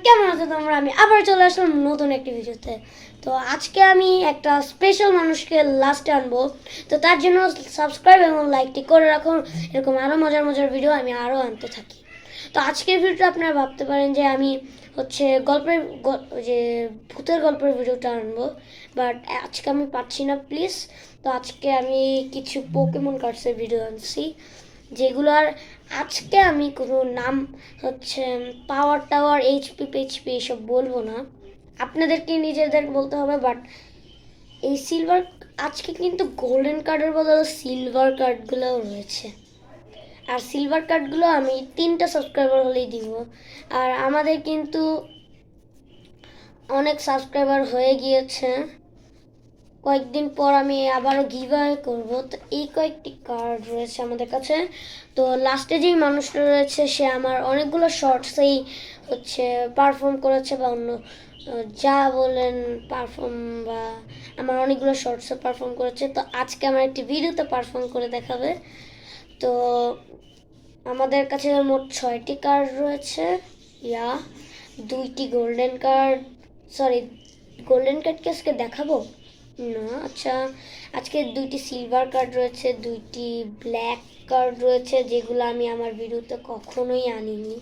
কেমন আছো তোমরা? আমি আবার চলে আসলাম নতুন একটি ভিডিওতে। তো আজকে আমি একটা স্পেশাল মানুষকে লাস্টে আনবো। তো তার জন্য সাবস্ক্রাইব এবং লাইকটি করে রাখুন। এরকম আরও মজার মজার ভিডিও আমি আরও আনতে থাকি। তো আজকের ভিডিওটা আপনারা ভাবতে পারেন যে আমি গল্পের যে ভূতের গল্পের ভিডিওটা আনবো, বাট আজকে আমি পাচ্ছি না প্লিজ। তো আজকে আমি কিছু পোকেমন কার্ডসের ভিডিও আনছি, যেগুলার আজকে আমি কোনো নাম পাওয়ার টাওয়ার এইচপি এসব বলবো না, আপনাদেরকে নিজেদের বলতে হবে। বাট এই সিলভার আজকে কিন্তু গোল্ডেন কার্ডের বদলে সিলভার কার্ডগুলোও রয়েছে, আর সিলভার কার্ডগুলো আমি 3টা সাবস্ক্রাইবার হলেই দিব। আর আমাদের কিন্তু অনেক সাবস্ক্রাইবার হয়ে গিয়েছে, কয়েকদিন পর আমি আবারও গিভঅ্যাওয়ে করব। তো এই কয়েকটি কার্ড রয়েছে আমাদের কাছে। তো লাস্টে যেই মানুষটা রয়েছে সে আমার অনেকগুলো শর্টসেই পারফর্ম করেছে, বা অন্য যা বলেন পারফর্ম, বা আমার অনেকগুলো শর্টসে পারফর্ম করেছে। তো আজকে আমার একটি ভিডিওতে পারফর্ম করে দেখাবে। তো আমাদের কাছে মোট 6টি কার্ড রয়েছে, ইয়া 2টি গোল্ডেন কার্ড, সরি গোল্ডেন কার্ডকে আজকে দেখাবো না। আচ্ছা, আজকে 2টি সিলভার কার্ড রয়েছে, 2টি ব্ল্যাক কার্ড রয়েছে, যেগুলো আমি আমার ভিডিওতে কখনোই আনিনি।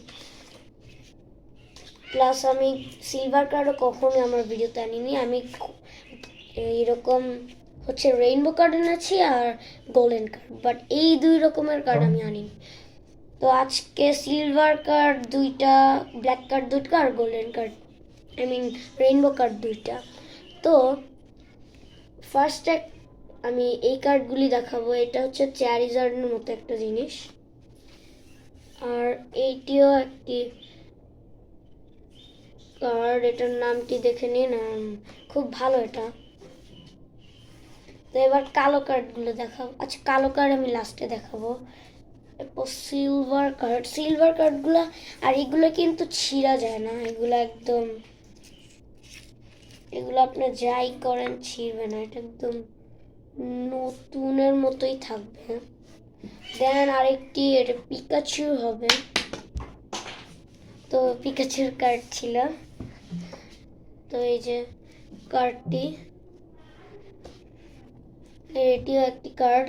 প্লাস আমি সিলভার কার্ডও কখনোই আমার ভিডিওতে আনিনি। আমি এরকম রেইনবো কার্ড এনেছি আর গোল্ডেন কার্ড, বাট এই 2 রকমের কার্ড আমি আনিনি। তো আজকে সিলভার কার্ড 2টা, ব্ল্যাক কার্ড 2টা, আর গোল্ডেন কার্ড রেইনবো কার্ড 2টা। তো ফার্স্টে আমি এই কার্ডগুলি দেখাবো। এটা চ্যারিজার্ডের মতো একটা জিনিস, আর এইটিও একটি কার্ড। এটার নামটি দেখে নিন, খুব ভালো এটা। তো এবার কালো কার্ডগুলো দেখাবো। আচ্ছা, কালো কার্ড আমি লাস্টে দেখাবো। এরপর সিলভার কার্ডগুলো, আর এগুলো কিন্তু ছিঁড়া যায় না, এগুলো আপনি যাই করেন ছিঁড়বে না, এটা একদম নতুনের মতোই থাকবে। দেন আরেকটি, এটা পিকাচু হবে। তো পিকাচুর কার্ড ছিল। তো এই যে কার্ডটি, এটিও একটি কার্ড।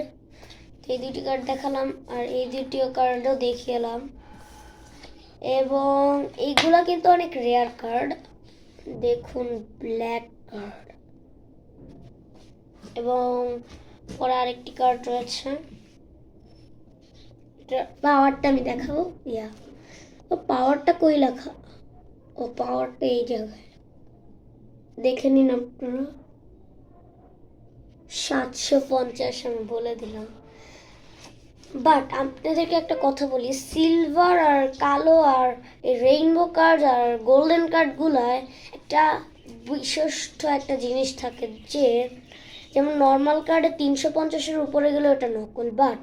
এই 2টি কার্ড দেখালাম, আর এই 2টিও কার্ডও দেখিয়ে এলাম। এবং এইগুলা কিন্তু অনেক রেয়ার কার্ড। দেখুন, ব্ল্যাক কার্ড, এবং পরে আরেকটি কার্ড রয়েছে। এটা পাওয়ারটা আমি দেখাবো। তো পাওয়ারটা কই লেখা? ও, পাওয়ারটা এই জায়গায়, দেখে নিন আপনারা। 750 আমি বলে দিলাম। বাট আপনাদেরকে একটা কথা বলি, সিলভার আর কালো আর এই রেইনবো কার্ড আর গোল্ডেন কার্ডগুলায় একটা বিশিষ্ট একটা জিনিস থাকে, যেমন নর্মাল কার্ডে 350-এর উপরে গেলে ওটা নকল, বাট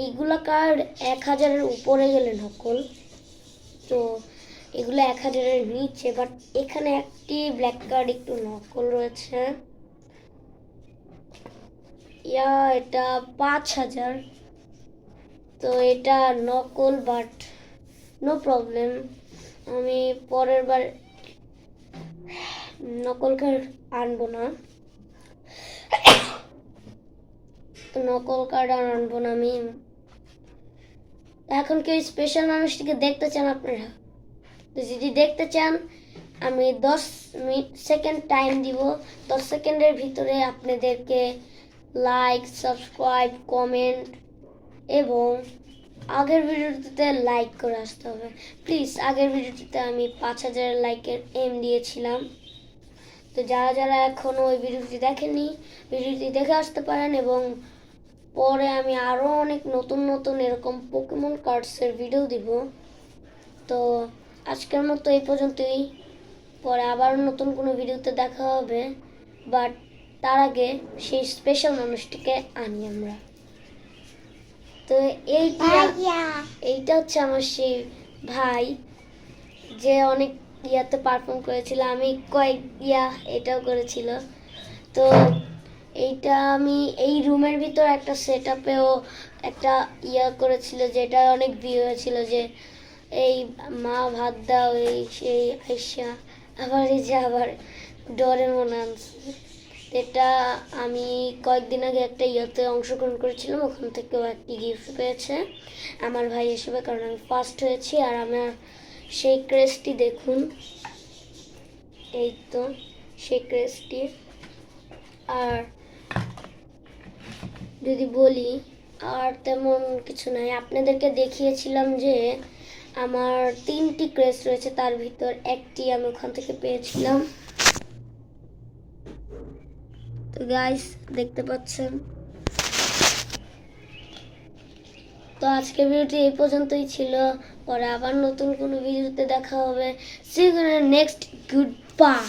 এইগুলা কার্ড 1000-এর উপরে গেলে নকল। তো এগুলো 1000-এর নিচে, বাট এখানে একটি ব্ল্যাক কার্ড একটু নকল রয়েছে। এটা 5000। তো এটা নকল, বাট নো প্রবলেম, আমি পরের বার নকল কার্ড আনবো না। নকল কার্ড আর আনবো না আমি। এখন কেউ স্পেশাল মানুষটিকে দেখতে চান আপনারা? তো যদি দেখতে চান, আমি 10 সেকেন্ড টাইম দিব। 10 সেকেন্ডের ভিতরে আপনাদেরকে লাইক, সাবস্ক্রাইব, কমেন্ট এবং আগের ভিডিওটিতে লাইক করে আসতে হবে প্লিজ। আগের ভিডিওটিতে আমি 5000 লাইকের এম দিয়েছিলাম। তো যারা যারা এখনও ওই ভিডিওটি দেখেননি, ভিডিওটি দেখে আসতে পারেন। এবং পরে আমি আরও অনেক নতুন নতুন এরকম পোকেমন কার্ডসের ভিডিও দিব। তো আজকের মতো এই পর্যন্তই, পরে আবার নতুন কোনো ভিডিওতে দেখা হবে। বাট তার আগে সেই স্পেশাল মানুষটিকে আনি আমরা। তো এইটা আমার সেই ভাই, যে অনেক ইয়াতে পারফর্ম করেছিল, আমি এটাও করেছিল। তো এইটা আমি এই রুমের ভিতর একটা সেট আপেও একটা করেছিল, যেটা অনেক ভিউ হয়েছিল, যে এই মা ভাত দাও এই সেই আইসা আবার এই যে আবার ডোরেমন আনছে। এটা আমি কয়েকদিন আগে একটা ইয়েতে অংশগ্রহণ করেছিলাম, ওখান থেকেও একটি গিফট পেয়েছে আমার ভাই হিসেবে, কারণ আমি ফার্স্ট হয়েছি। আর আমার সেই ক্রেস্টটি দেখুন, এই তো সেই ক্রেস্টটি। আর যদি বলি আর তেমন কিছু নাই, আপনাদেরকে দেখিয়েছিলাম যে আমার 3টি ক্রেস্ট রয়েছে, তার ভিতর একটি আমি ওখান থেকে পেয়েছিলাম। তো গাইস দেখতে পাচ্ছেন। তো আজকের ভিডিওটি এই পর্যন্তই ছিল, পরে আবার নতুন কোনো ভিডিওতে দেখা হবে। See you next, good by.